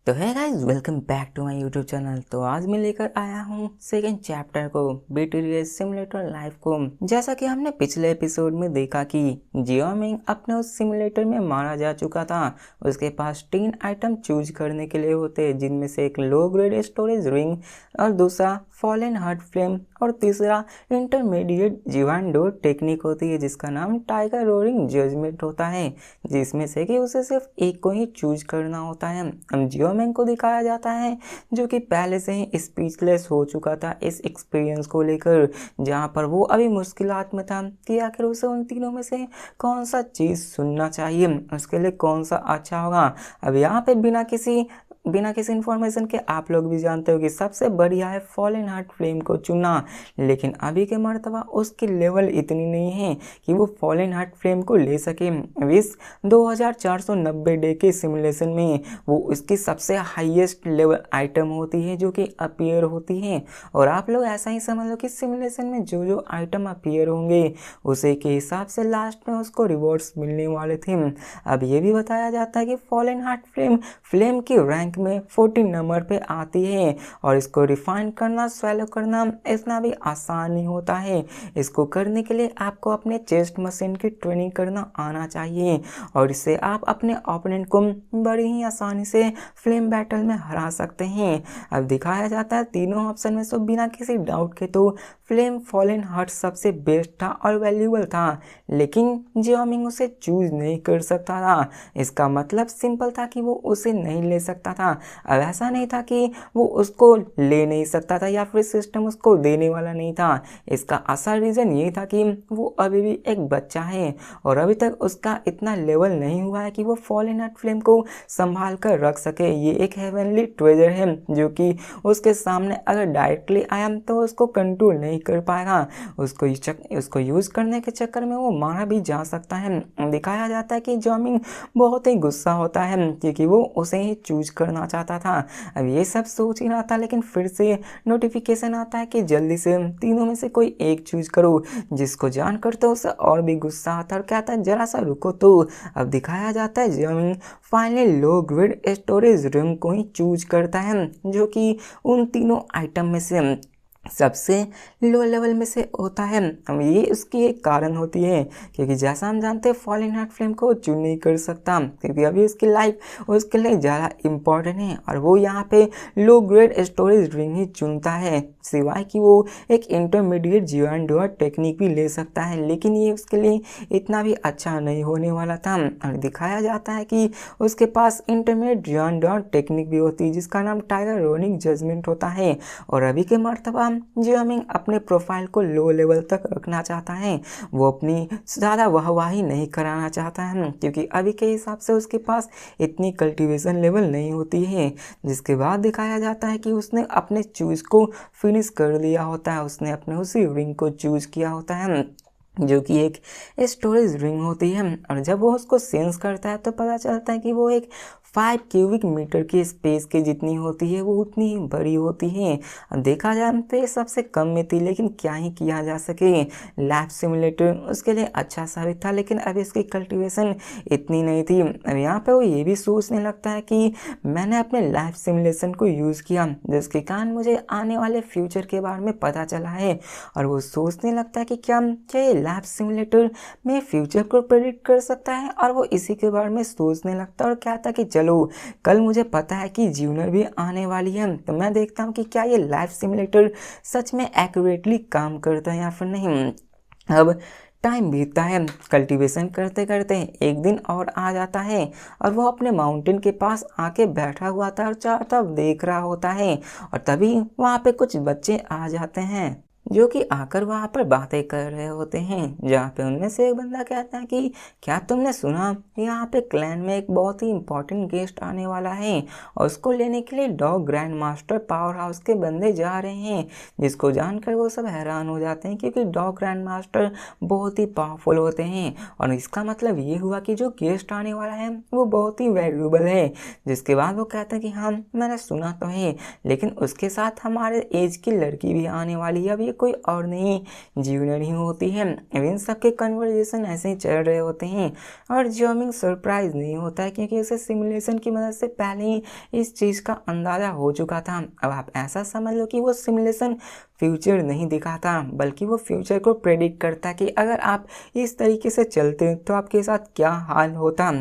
तो है guys, welcome back to my YouTube channel. तो आज मैं लेकर आया हूँ सेकेंड चैप्टर को, बीटीएस सिमुलेटर लाइफ को। जैसा कि हमने पिछले एपिसोड में देखा कि जियोमिंग अपने उस सिमुलेटर में मारा जा चुका था। उसके पास 3 आइटम चूज करने के लिए होते, जिनमें से एक लो ग्रेड स्टोरेज रिंग और दूसरा फॉलन हार्ट फ्लेम और तीसरा इंटरमीडिएट जिवांडोर टेक्निक होती है, जिसका नाम टाइगर रोरिंग जजमेंट होता है, जिसमें से कि उसे सिर्फ एक को ही चूज करना होता है। हम जियोमिंग को दिखाया जाता है जो कि पहले से ही स्पीचलेस हो चुका था इस एक्सपीरियंस को लेकर, जहाँ पर वो अभी मुश्किलात में था कि आखिर उसे उन तीनों में से कौन सा चीज़ सुनना चाहिए, उसके लिए कौन सा अच्छा होगा। अब यहाँ पे बिना किसी इन्फॉर्मेशन के आप लोग भी जानते हो कि सबसे बढ़िया है फॉलन हार्ट फ्लेम को चुनना, लेकिन अभी के मर्तबा उसकी लेवल इतनी नहीं है कि वो फॉलन हार्ट फ्लेम को ले सके। इस 2490 डे के सिमुलेशन में वो उसकी सबसे हाईएस्ट लेवल आइटम होती है जो कि अपीयर होती है। और आप लोग ऐसा ही समझ लो कि सिमुलेशन में जो जो आइटम अपीयर होंगे उसी के हिसाब से लास्ट में उसको रिवॉर्ड्स मिलने वाले थे। अब ये भी बताया जाता है कि फॉलन हार्ट फ्लेम की रैंक में 14 नंबर पे आती है, और इसको रिफाइन करना, स्वेलो करना इतना भी आसान नहीं होता है। इसको करने के लिए आपको अपने चेस्ट मशीन की ट्रेनिंग करना आना चाहिए, और इससे आप अपने ओपोनेंट को बड़ी ही आसानी से फ्लेम बैटल में हरा सकते हैं। अब दिखाया जाता है तीनों ऑप्शन में से बिना किसी डाउट के तो फ्लेम फॉलन हार्ट सबसे बेस्ट था और वैल्यूबल था, लेकिन जियोमिंग उसे चूज नहीं कर सकता था। इसका मतलब सिंपल था कि वो उसे नहीं ले सकता था। अब ऐसा नहीं था कि वो उसको ले नहीं सकता था या फिर सिस्टम उसको देने वाला नहीं था। इसका असल रीज़न ये था कि वो अभी भी एक बच्चा है और अभी तक उसका इतना लेवल नहीं हुआ है कि वो फॉलन हार्ट फ्लेम को संभाल कर रख सके। ये एक हेवनली ट्रेजर है जो कि उसके सामने अगर डायरेक्टली आया तो उसको कंट्रोल नहीं कर पाएगा। उसको यूज़ करने के चक्कर में वो मारा भी जा सकता है। दिखाया जाता है कि जियोमिंग बहुत ही गुस्सा होता है क्योंकि वो उसे ही चूज करना चाहता था। अब ये सब सोच ही रहा था, लेकिन फिर से नोटिफिकेशन आता है कि जल्दी से तीनों में से कोई एक चूज करो, जिसको जानकर तो उसे और भी गुस्सा आता है और कहता है जरा सा रुको। तो अब दिखाया जाता है जियोमिंग फाइनली लो ग्रिड स्टोरेज रिंग को ही चूज करता है, जो कि उन तीनों आइटम में से सबसे लो लेवल में से होता है। अब ये उसकी एक कारण होती है क्योंकि जैसा हम जानते हैं फॉलन हार्ट फ्लेम को चूज नहीं कर सकता क्योंकि अभी उसकी लाइफ उसके लिए ज़्यादा इम्पोर्टेंट है, और वो यहाँ पे लो ग्रेड स्टोरेज रिंग ही चुनता है, सिवाय कि वो एक इंटरमीडिएट जियोंडोर टेक्निक भी ले सकता है, लेकिन ये उसके लिए इतना भी अच्छा नहीं होने वाला था। और दिखाया जाता है कि उसके पास इंटरमीडिएट जियोंडोर टेक्निक भी होती है जिसका नाम टाइगर रोनिंग जजमेंट होता है। और अभी के मर्तबा जियोमिंग अपने प्रोफाइल को लो लेवल तक रखना चाहता है, वो अपनी ज़्यादा वाहवाही नहीं कराना चाहता है क्योंकि अभी के हिसाब से उसके पास इतनी कल्टीवेशन लेवल नहीं होती है। जिसके बाद दिखाया जाता है कि उसने अपने चूज़ को फिनिश कर लिया होता है, उसने अपने उसी रिंग को चूज़ किया होता है जो कि एक स्टोरेज रिंग होती है। और जब वो उसको सेंस करता है तो पता चलता है कि वो एक 5 क्यूबिक मीटर की स्पेस की जितनी होती है वो उतनी ही बड़ी होती है। अब देखा जाए तो ये सबसे कम में थी, लेकिन क्या ही किया जा सके, लैब सिमुलेटर उसके लिए अच्छा साबित था, लेकिन अभी इसकी कल्टीवेशन इतनी नहीं थी। अब यहाँ पे वो ये भी सोचने लगता है कि मैंने अपने लैब सिमुलेशन को यूज़ किया जिसके कारण मुझे आने वाले फ्यूचर के बारे में पता चला है, और वो सोचने लगता है कि क्या ये लैब सिमुलेटर में फ्यूचर को प्रेडिक्ट कर सकता है। और वो इसी के बारे में सोचने लगता है और कहता है कि चलो कल मुझे पता है कि जूनर भी आने वाली है, तो मैं देखता हूँ कि क्या ये लैब सिमुलेटर सच में एक्यूरेटली काम करता है या फिर नहीं। अब टाइम बीतता है, कल्टीवेशन करते करते एक दिन और आ जाता है और वो अपने माउंटेन के पास आके बैठा हुआ था और चारों तरफ देख रहा होता है, और तभी वहाँ पे कुछ बच्चे आ जाते हैं जो कि आकर वहाँ पर बातें कर रहे होते हैं, जहाँ पे उनमें से एक बंदा कहता है कि क्या तुमने सुना यहाँ पे क्लैन में एक बहुत ही इंपॉर्टेंट गेस्ट आने वाला है और उसको लेने के लिए dog grand master power house के बंदे जा रहे हैं। जिसको जानकर वो सब हैरान हो जाते हैं क्योंकि डॉग ग्रैंड मास्टर बहुत ही पावरफुल होते हैं, और इसका मतलब ये हुआ कि जो गेस्ट आने वाला है वो बहुत ही वैल्यूबल है। जिसके बाद वो कहता है कि हाँ मैंने सुना तो है, लेकिन उसके साथ हमारे एज की लड़की भी आने वाली है। अब ये कोई और नहीं जूनियर ही होती है। अब इन सबके कन्वर्जेशन ऐसे ही चल रहे होते हैं और जियोमिंग सरप्राइज नहीं होता है क्योंकि उसे सिमुलेशन की मदद से पहले ही इस चीज़ का अंदाज़ा हो चुका था। अब आप ऐसा समझ लो कि वो सिमुलेशन फ्यूचर नहीं दिखाता बल्कि वो फ्यूचर को प्रेडिक्ट करता है कि अगर आप इस तरीके से चलते तो आपके साथ क्या हाल होता।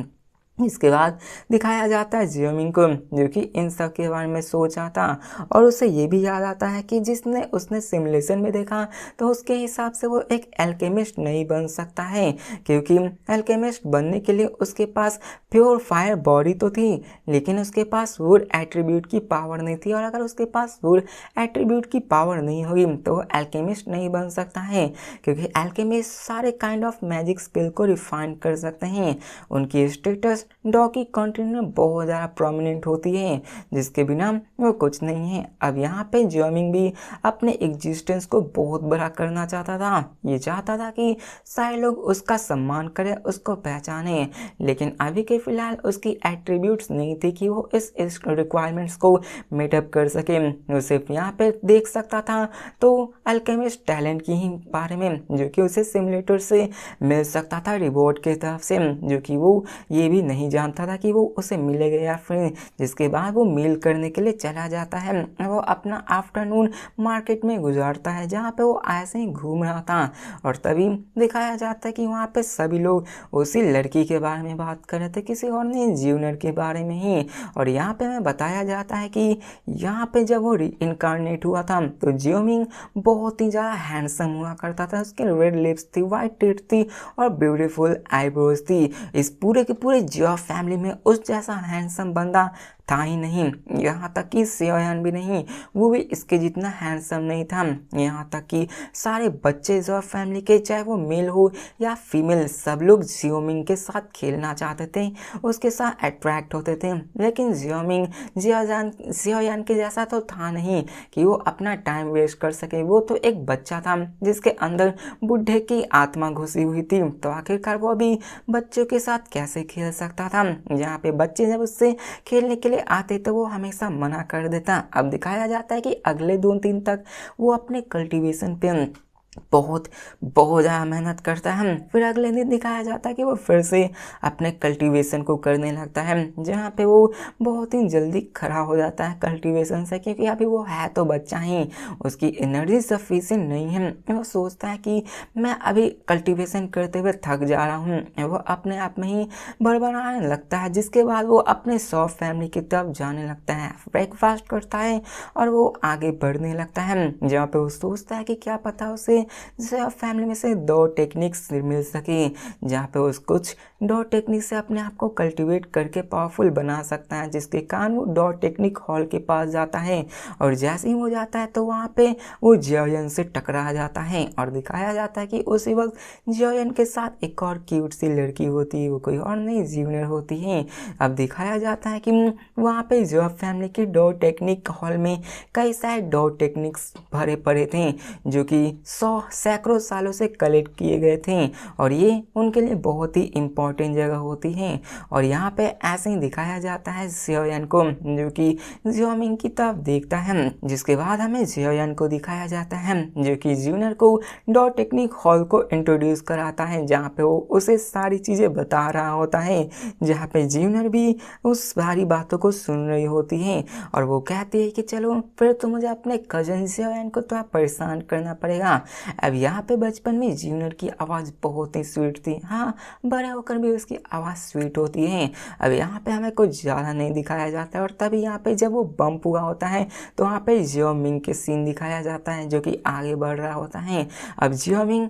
इसके बाद दिखाया जाता है जियोमिंग को जो कि इन सब के बारे में सोच रहा था और उसे ये भी याद आता है कि जिसने उसने सिमुलेशन में देखा तो उसके हिसाब से वो एक एल्केमिस्ट नहीं बन सकता है क्योंकि एल्केमिस्ट बनने के लिए उसके पास प्योर फायर बॉडी तो थी लेकिन उसके पास वुड एट्रीब्यूट की पावर नहीं थी और अगर उसके पास वुड एट्रीब्यूट की पावर नहीं होगी तो वो एल्केमिस्ट नहीं बन सकता है क्योंकि एल्केमिस्ट सारे काइंड ऑफ मैजिक स्किल को रिफाइन कर सकते हैं। उनकी स्टेटस डॉकी कंट्री में बहुत ज़्यादा प्रोमिनेंट होती है जिसके बिना वो कुछ नहीं है। अब यहाँ पे जियोमिंग भी अपने एग्जिस्टेंस को बहुत बड़ा करना चाहता था। ये चाहता था कि सारे लोग उसका सम्मान करें उसको पहचाने लेकिन अभी के फिलहाल उसकी एट्रीब्यूट्स नहीं थी कि वो इस रिक्वायरमेंट्स को मेटअप कर सके। वो सिर्फ यहाँ पे देख सकता था तो अल्केमिस्ट टैलेंट की ही बारे में जो कि उसे सिमुलेटर से मिल सकता था रिवॉर्ड की तरफ से जो कि वो ये भी नहीं जानता था कि वो उसे मिलेगा या फिर। जिसके बाद वो मील करने के लिए चला जाता है। वो अपना आफ्टरनून मार्केट में गुजारता है जहाँ पे वो ऐसे ही घूम रहा था और तभी दिखाया जाता है कि वहाँ पे सभी लोग उसी लड़की के बारे में बात कर रहे थे किसी और नहीं जूनियर के बारे में ही। और यहाँ पे हमें बताया जाता है कि यहाँ पे जब वो इनकारनेट हुआ था तो जियोमिंग बहुत ही ज़्यादा हैंडसम हुआ करता था। उसके रेड लिप्स थी वाइट टीथ थी और ब्यूटीफुल आईब्रोज थी। इस पूरे के पूरे जियो फैमिली में उस जैसा हैंडसम बंदा था ही नहीं। यहाँ तक कि सियोयान भी नहीं वो भी इसके जितना हैंडसम नहीं था। यहाँ तक कि सारे बच्चे जियो फैमिली के चाहे वो मेल हो या फीमेल सब लोग जियोमिंग के साथ खेलना चाहते थे उसके साथ अट्रैक्ट होते थे लेकिन जियोमिंग सियोयान के जैसा तो था नहीं कि वो अपना टाइम वेस्ट कर सके। वो तो एक बच्चा था जिसके अंदर बुढ़े की आत्मा घुसी हुई थी तो आखिरकार वो अभी बच्चों के साथ कैसे खेल सकता था। यहाँ पे बच्चे जब उससे खेलने के लिए आते तो वो हमेशा मना कर देता। अब दिखाया जाता है कि अगले 2 दिन तक वो अपने कल्टीवेशन पे बहुत ज़्यादा मेहनत करता है। फिर अगले दिन दिखाया जाता है कि वो फिर से अपने कल्टीवेशन को करने लगता है जहाँ पे वो बहुत ही जल्दी खड़ा हो जाता है कल्टीवेशन से क्योंकि अभी वो है तो बच्चा ही उसकी एनर्जी सफिशिएंट नहीं है। वो सोचता है कि मैं अभी कल्टीवेशन करते हुए थक जा रहा हूँ। वो अपने आप में ही बड़बड़ाने लगता है जिसके बाद वो अपने सॉफ्ट फैमिली की तरफ जाने लगता है ब्रेकफास्ट करता है और वो आगे बढ़ने लगता है जहाँ पे वो सोचता है कि क्या पता उसे फैमिली में से 2 टेक्निक्स मिल सके जहाँ पे उस कुछ 2 टेक्निक से अपने आप को कल्टीवेट करके पावरफुल बना सकता है जिसके कारण वो 2 टेक्निक हॉल के पास जाता है और जैसे ही वो जाता है तो वहाँ पे वो जियोयन से टकरा जाता है और दिखाया जाता है कि उसी वक्त जियोयन के साथ एक और क्यूट सी लड़की होती है वो कोई और नहीं जूनियर होती है। अब दिखाया जाता है कि वहाँ पे जियो फैमिली की 2 टेक्निक हॉल में कई सारे 2 टेक्निक्स भरे पड़े थे जो कि सैकड़ों सालों से कलेक्ट किए गए थे और ये उनके लिए बहुत ही इम्पोर्टेंट जगह होती है। और यहाँ पे ऐसे ही दिखाया जाता है जियोयन को जो कि जियोमिंग की तरफ देखता है जिसके बाद हमें जियोयन को दिखाया जाता है जो कि जूनियर को 2 टेक्निक हॉल को इंट्रोड्यूस कराता है जहाँ पे वो उसे सारी चीज़ें बता रहा होता है जहाँ पे जूनियर भी उस सारी बातों को सुन रही होती है और वो कहती है कि चलो फिर तो मुझे अपने कजन जियोयन को थोड़ा परेशान करना पड़ेगा। अब यहाँ पे बचपन में जूनियर की आवाज़ बहुत ही स्वीट थी। हाँ बड़े होकर भी उसकी आवाज़ स्वीट होती है। अब यहाँ पे हमें कुछ ज़्यादा नहीं दिखाया जाता है और तभी यहाँ पे जब वो बम्प हुआ होता है तो वहाँ पे जियोमिंग के सीन दिखाया जाता है जो कि आगे बढ़ रहा होता है। अब जियोमिंग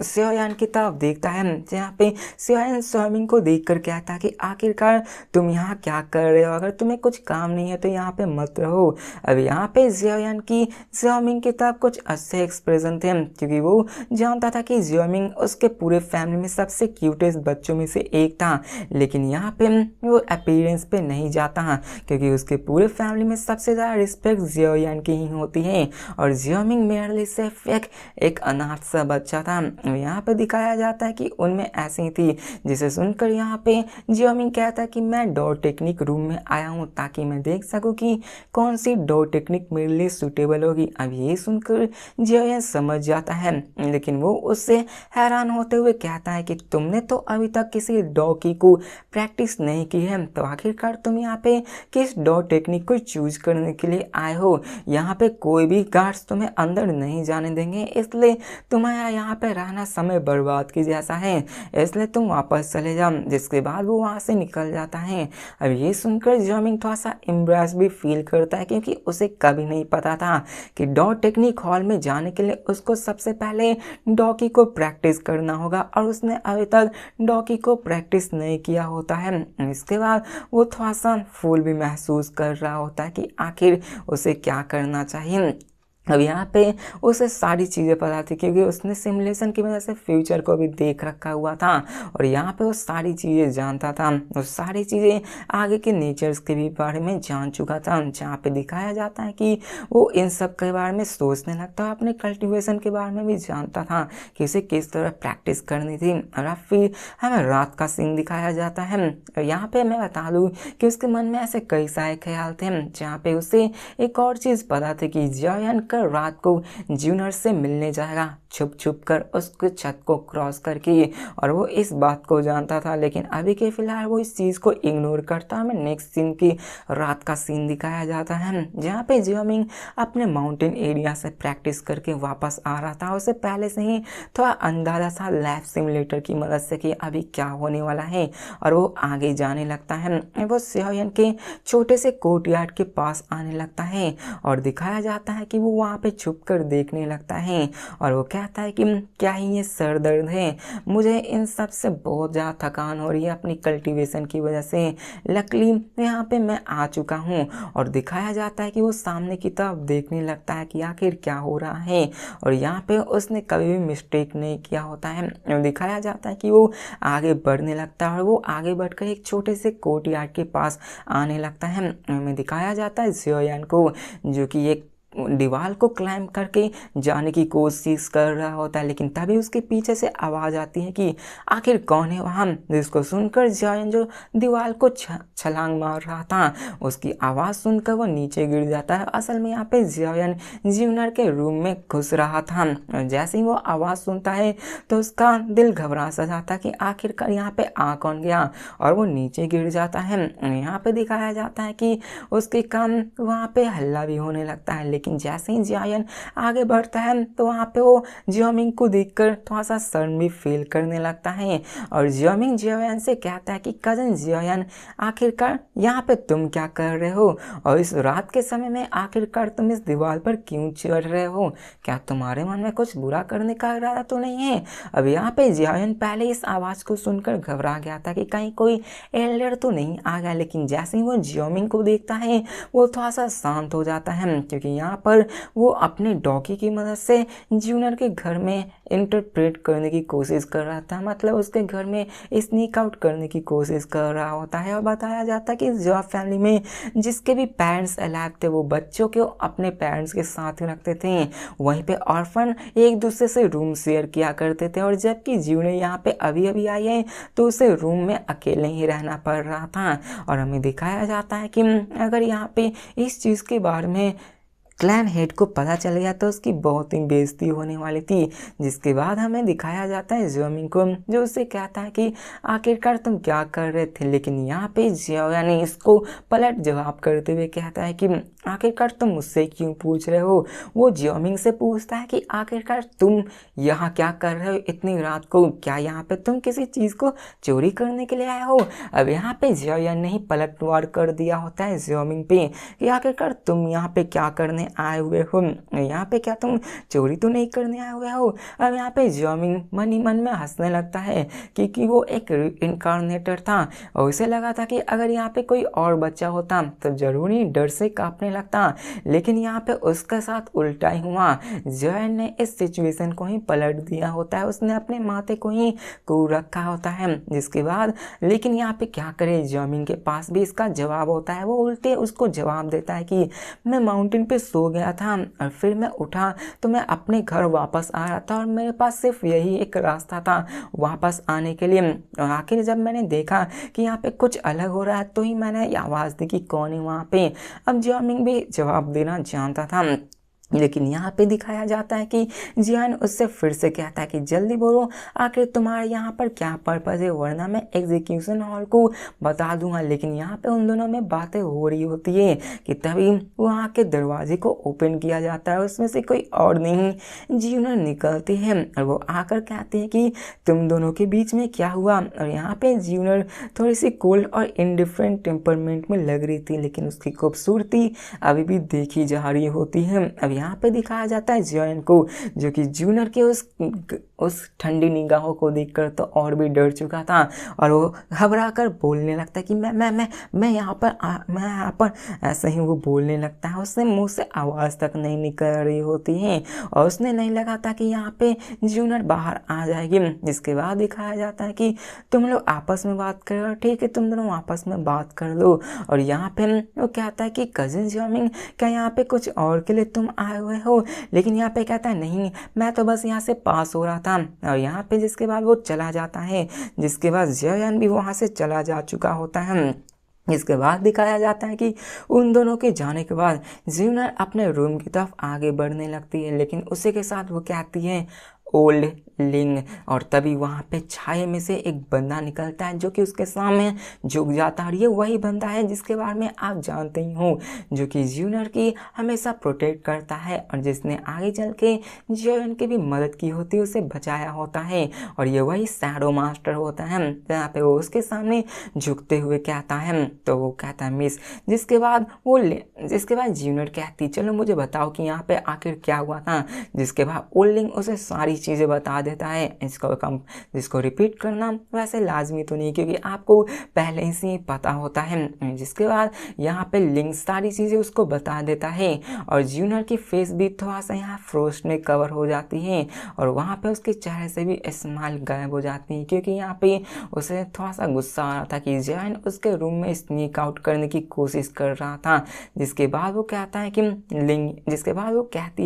सियोयान की तरफ देखता है जहाँ पे सियोयान सियोमिंग को देख कर कहता है कि आखिरकार तुम यहाँ क्या कर रहे हो अगर तुम्हें कुछ काम नहीं है तो यहाँ पे मत रहो। अब यहाँ पे जियोयान की सियोमिंग की तरफ कुछ अच्छे एक्सप्रेशन थे क्योंकि वो जानता था कि जियोमिंग उसके पूरे फैमिली में सबसे क्यूटेस्ट बच्चों में से एक था, लेकिन यहाँ पे वो अपीयरेंस पे नहीं जाता क्योंकि उसके पूरे फैमिली में सबसे ज़्यादा रिस्पेक्ट जियोयान की ही होती है और जियोमिंग मेयरली सिर्फ एक अनाथ सा बच्चा था। यहाँ पे दिखाया जाता है कि उनमें ऐसी थी, जिसे सुनकर यहाँ पे जियोमिंग कहता है कि मैं डॉट टेक्निक रूम में आया हूँ ताकि मैं देख सकूँ कि कौन सी डॉट टेक्निक मेरे लिए सूटेबल होगी। अब ये सुनकर जियोयान समझ जाता है, लेकिन वो उससे हैरान होते हुए कहता है कि तुमने तो अभी तक किसी डॉ की को प्रैक्टिस नहीं की है, तो आखिरकार तुम यहाँ पे किस डॉट टेक्निक को चूज करने के लिए आए हो। यहाँ पे कोई भी गार्ड्स तुम्हें अंदर नहीं जाने देंगे, इसलिए तुम्हारा यहाँ पे रहना समय बर्बाद की जैसा है, इसलिए तुम वापस चले जाओ। जिसके बाद वो वहाँ से निकल जाता है। अब ये सुनकर जियोमिंग थोड़ा सा एम्ब्रेस भी फील करता है क्योंकि उसे कभी नहीं पता था कि डॉट टेक्निक हॉल में जाने के लिए उसको सबसे पहले डॉकी को प्रैक्टिस करना होगा और उसने अभी तक डॉकी को प्रैक्टिस नहीं किया होता है। इसके बाद वो थोड़ा सा फूल भी महसूस कर रहा होता है कि आखिर उसे क्या करना चाहिए। अब यहाँ पे उसे सारी चीज़ें पता थी क्योंकि उसने सिमुलेशन की वजह से फ्यूचर को भी देख रखा हुआ था और यहाँ पे वो सारी चीज़ें जानता था और सारी चीज़ें आगे के नेचर्स के भी बारे में जान चुका था, जहाँ पे दिखाया जाता है कि वो इन सब के बारे में सोचने लगता है, अपने कल्टीवेशन के बारे में भी जानता था कि उसे किस तरह प्रैक्टिस करनी थी। और अब फिर हमें रात का सीन दिखाया जाता है और यहाँ पे मैं बता दूँ कि उसके मन में ऐसे कई सारे ख्याल थे, जहाँ पे उसे एक और चीज़ पता थी कि जियोयान रात को जूनियर से मिलने जाएगा छुप छुप कर उसके छत को क्रॉस करके, और वो इस बात को जानता था। लेकिन अभी के फिलहाल वो इस चीज़ को इग्नोर करता। हमें नेक्स्ट सीन की रात का सीन दिखाया जाता है, जहाँ पे जियोमिंग अपने माउंटेन एरिया से प्रैक्टिस करके वापस आ रहा था। उसे पहले से ही थोड़ा अंदाजा था लैब सिमुलेटर की मदद से कि अभी क्या होने वाला है, और वो आगे जाने लगता है। वो जियोयान के छोटे से कोर्टयार्ड के पास आने लगता है और दिखाया जाता है कि वो वहाँ पे छुप कर देखने लगता है और वो कहता है कि क्या ही ये सर दर्द है, मुझे इन सब से बहुत ज़्यादा थकान हो रही है अपनी कल्टीवेशन की वजह से, लकीली यहाँ पे मैं आ चुका हूँ। और दिखाया जाता है कि वो सामने की तरफ देखने लगता है कि आखिर क्या हो रहा है, और यहाँ पे उसने कभी भी मिस्टेक नहीं किया होता है। और दिखाया जाता है कि वो आगे बढ़ने लगता है और वो आगे बढ़कर एक छोटे से कोर्टयार्ड के पास आने लगता है। हमें दिखाया जाता है जियोयान को, जो कि एक दीवार को क्लाइंब करके जाने की कोशिश कर रहा होता है, लेकिन तभी उसके पीछे से आवाज़ आती है कि आखिर कौन है वहाँ। जिसको सुनकर जियोयान जो दीवार को छलांग मार रहा था, उसकी आवाज़ सुनकर वो नीचे गिर जाता है। असल में यहाँ पे जियोयान जूनियर के रूम में घुस रहा था, और जैसे ही वो आवाज़ सुनता है तो उसका दिल घबरा सा जाता कि आखिरकार यहाँ पे आ कौन गया, और वो नीचे गिर जाता है। यहाँ पे दिखाया जाता है कि उसके कान वहाँ पे हल्ला भी होने लगता है, लेकिन जैसे ही जियोयान आगे बढ़ता है तो वहाँ पे वो जियोमिंग को देखकर थोड़ा सा शर्म भी फील करने लगता है। और जियोमिंग जियोयान से कहता है कि कजन जियोयान, आखिरकार यहाँ पे तुम क्या कर रहे हो, और इस रात के समय में आखिरकार तुम इस दीवार पर क्यों चढ़ रहे हो, क्या तुम्हारे मन में कुछ बुरा करने का इरादा तो नहीं है। अब यहाँ पे जियोयान पहले इस आवाज़ को सुनकर घबरा गया था कि कहीं कोई एल्डर तो नहीं आ गया, लेकिन जैसे ही वो जियोमिंग को देखता है वो थोड़ा सा शांत हो जाता है, क्योंकि यहाँ पर वो अपने डॉगी की मदद से जूनियर के घर में इंटरप्रेट करने की कोशिश कर रहा था, मतलब उसके घर में स्नीक आउट करने की कोशिश कर रहा होता है। और बताया जाता है कि जियो फैमिली में जिसके भी पेरेंट्स अलाइव थे वो बच्चों को अपने पेरेंट्स के साथ ही रखते थे, वहीं पे ऑर्फन एक दूसरे से रूम शेयर किया करते थे, और जबकि जूनियर यहाँ पे अभी अभी आई है तो उसे रूम में अकेले ही रहना पड़ रहा था। और हमें दिखाया जाता है कि अगर यहाँ पे इस चीज़ के बारे में क्लैन हेड को पता चल गया तो उसकी बहुत ही बेइज्जती होने वाली थी। जिसके बाद हमें दिखाया जाता है जियोमिंग को, जो उससे कहता है कि आखिरकार तुम क्या कर रहे थे, लेकिन यहाँ पे जियोयान ने इसको पलट जवाब करते हुए कहता है कि आखिरकार तुम मुझसे क्यों पूछ रहे हो। वो जियोमिंग से पूछता है कि आखिरकार तुम यहाँ क्या कर रहे हो इतनी रात को, क्या यहाँ पे तुम किसी चीज़ को चोरी करने के लिए आए हो। अब यहाँ पे जियोयान ने ही पलटवार कर दिया होता है जियोमिंग पे कि आखिरकार तुम यहाँ पे क्या करने करने आए हुए हो? यहाँ पे क्या तुम चोरी तो नहीं करने आए हुए हो? अब यहाँ पे जियोमिंग मन ही मन में हंसने लगता है क्योंकि वो एक इनकारनेटर था और उसे लगा था कि अगर यहाँ पे कोई और बच्चा होता तो जरूर ही डर से कांपने लगता, लेकिन यहाँ पे उसके साथ उल्टा ही हुआ। जियोन ने इस सिचुएशन को ही पलट दिया होता है, उसने अपने माथे को ही कूट रखा होता है। जिसके बाद लेकिन यहाँ पे क्या करे, जियोमिंग के पास भी इसका जवाब होता है। वो उल्टे उसको जवाब देता है कि मैं माउंटेन पे सो गया था और फिर मैं उठा तो मैं अपने घर वापस आ रहा था और मेरे पास सिर्फ यही एक रास्ता था वापस आने के लिए। और आखिर जब मैंने देखा कि यहाँ पे कुछ अलग हो रहा है तो ही मैंने आवाज़ दी कि कौन है वहाँ पे। अब जियोमिंग भी जवाब देना जानता था, लेकिन यहाँ पे दिखाया जाता है कि जियान उससे फिर से कहता है कि जल्दी बोलो आखिर तुम्हारे यहाँ पर क्या पर्पज़ है, वरना मैं एग्जीक्यूशन हॉल को बता दूंगा। लेकिन यहाँ पे उन दोनों में बातें हो रही होती है कि तभी वहाँ के दरवाजे को ओपन किया जाता है, उसमें से कोई और नहीं जियोनर निकलती है और वो आकर कहती है कि तुम दोनों के बीच में क्या हुआ। और यहाँ पे जियोनर थोड़ी सी कोल्ड और इनडिफरेंट टेम्परमेंट में लग रही थी, लेकिन उसकी खूबसूरती अभी भी देखी जा रही होती है। अब यहाँ पे दिखाया जाता है जियोन को, जो कि जूनियर के उस ठंडी निगाहों को देखकर तो और भी डर चुका था और वो घबरा कर बोलने लगता है कि मैं यहाँ पर ऐसे ही वो बोलने लगता है। उसने मुंह से आवाज़ तक नहीं निकल रही होती है और उसने नहीं लगा था कि यहाँ पे जूनियर बाहर आ जाएगी। जिसके बाद दिखाया जाता है कि तुम लोग आपस में बात करो, ठीक है तुम दोनों आपस में बात कर लो। और यहाँ पे वो कहता है कि कजिन जियोमिंग क्या यहाँ पे कुछ और के लिए तुम आए हुए हो? लेकिन यहाँ पे कहता है नहीं, मैं तो बस यहाँ से पास हो रहा था। और यहाँ पे जिसके बाद वो चला जाता है, जिसके बाद जियोन भी वहाँ से चला जा चुका होता है। इसके बाद दिखाया जाता है कि उन दोनों के जाने के बाद जियोनर अपने रूम की तरफ आगे बढ़ने लगती है, लेकिन उसी के साथ वो कहती है ओल्ड लिंग। और तभी वहाँ पे छाये में से एक बंदा निकलता है जो कि उसके सामने झुक जाता है और ये वही बंदा है जिसके बारे में आप जानते ही हो, जो कि जियोनर की हमेशा प्रोटेक्ट करता है और जिसने आगे चल के जियोन की भी मदद की होती है, उसे बचाया होता है। और ये वही शैडो मास्टर होता है जहाँ पे वो उसके सामने झुकते हुए कहता है, तो वो कहता है मिस। जिसके बाद जियोनर कहती चलो मुझे बताओ कि यहाँ पे आखिर क्या हुआ था। जिसके बाद ओल्डिंग उसे सारी चीज़ें बता देता है। जिसको रिपीट करना वैसे लाजमी तो नहीं क्योंकि आपको पहले से ही पता होता है। जिसके बाद यहाँ पे लिंक सारी चीज़ें उसको बता देता है और जियोनर की फेस भी थोड़ा सा यहाँ फ्रोस्ट में कवर हो जाती है और वहाँ पे उसके चेहरे से भी स्माइल गायब हो जाती है क्योंकि यहाँ पे उसे थोड़ा सा गुस्सा आ रहा था कि जियोन उसके रूम में स्नीक आउट करने की कोशिश कर रहा था। जिसके बाद वो कहती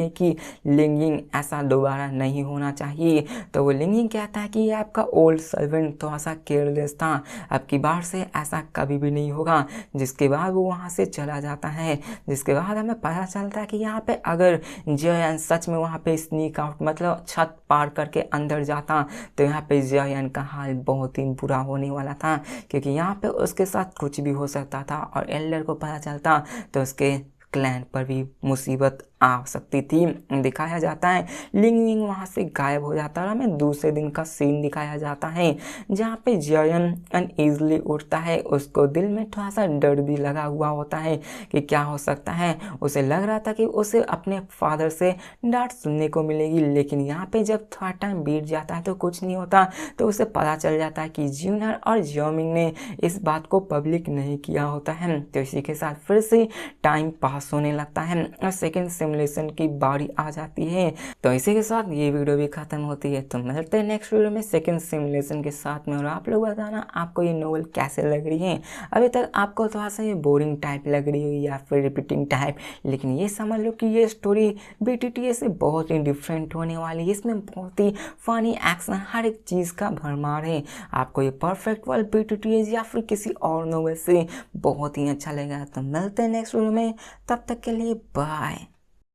है कि लिंगिंग ऐसा दोबारा नहीं होना चाहिए। तो वो लिंगिंग कहता है कि ये आपका ओल्ड सर्वेंट थोड़ा सा केयरलेस था, अब की बार से ऐसा कभी भी नहीं होगा। जिसके बाद वो वहाँ से चला जाता है। जिसके बाद हमें पता चलता है कि यहाँ पे अगर जियोन सच में वहाँ पे स्नीक आउट मतलब छत पार करके अंदर जाता तो यहाँ पे जियोन का हाल बहुत ही बुरा होने वाला था क्योंकि यहाँ पे उसके साथ कुछ भी हो सकता था और एल्डर को पता चलता तो उसके क्लैन पर भी मुसीबत आ सकती थी। दिखाया जाता है लिंग वहाँ से गायब हो जाता है और हमें दूसरे दिन का सीन दिखाया जाता है जहाँ पे जियोन अनईजली उठता है। उसको दिल में थोड़ा सा डर भी लगा हुआ होता है कि क्या हो सकता है। उसे लग रहा था कि उसे अपने फादर से डांट सुनने को मिलेगी, लेकिन यहाँ पे जब थोड़ा टाइम बीत जाता है तो कुछ नहीं होता। तो उसे पता चल जाता है कि जियोनर और जियोमिंग ने इस बात को पब्लिक नहीं किया होता है। तो इसी के साथ फिर से टाइम पास होने लगता है और सेकेंड सिमुलेशन की बारी आ जाती है। तो इसी के साथ ये वीडियो भी खत्म होती है। तो मिलते हैं नेक्स्ट वीडियो में सेकेंड सिमुलेशन के साथ में। और आप लोग बताना आपको ये नोवेल कैसे लग रही है। अभी तक आपको थोड़ा सा ये बोरिंग टाइप लग रही है या फिर रिपीटिंग टाइप, लेकिन ये समझ लो कि ये स्टोरी BTTS से बहुत ही डिफरेंट होने वाली है। इसमें बहुत ही फनी एक्शन हर एक चीज़ का भरमार है। आपको ये परफेक्ट वर्ल्ड BTTS या फिर किसी और नोवेल से बहुत ही अच्छा लगेगा। तो मिलते हैं नेक्स्ट वीडियो में, तब तक के लिए बाय।